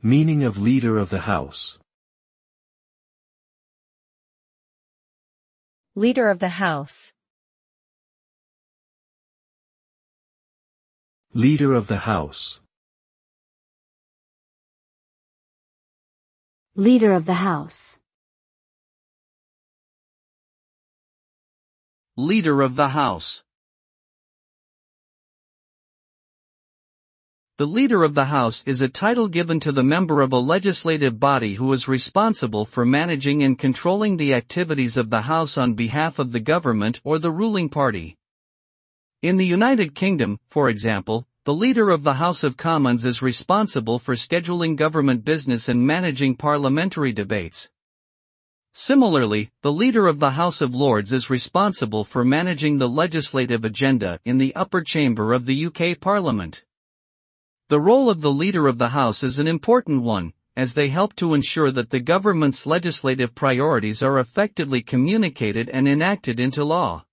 Meaning of Leader of the House. Leader of the House. Leader of the House. Leader of the House. Leader of the House. The Leader of the House is a title given to the member of a legislative body who is responsible for managing and controlling the activities of the House on behalf of the government or the ruling party. In the United Kingdom, for example, the Leader of the House of Commons is responsible for scheduling government business and managing parliamentary debates. Similarly, the Leader of the House of Lords is responsible for managing the legislative agenda in the upper chamber of the UK Parliament. The role of the Leader of the House is an important one, as they help to ensure that the government's legislative priorities are effectively communicated and enacted into law.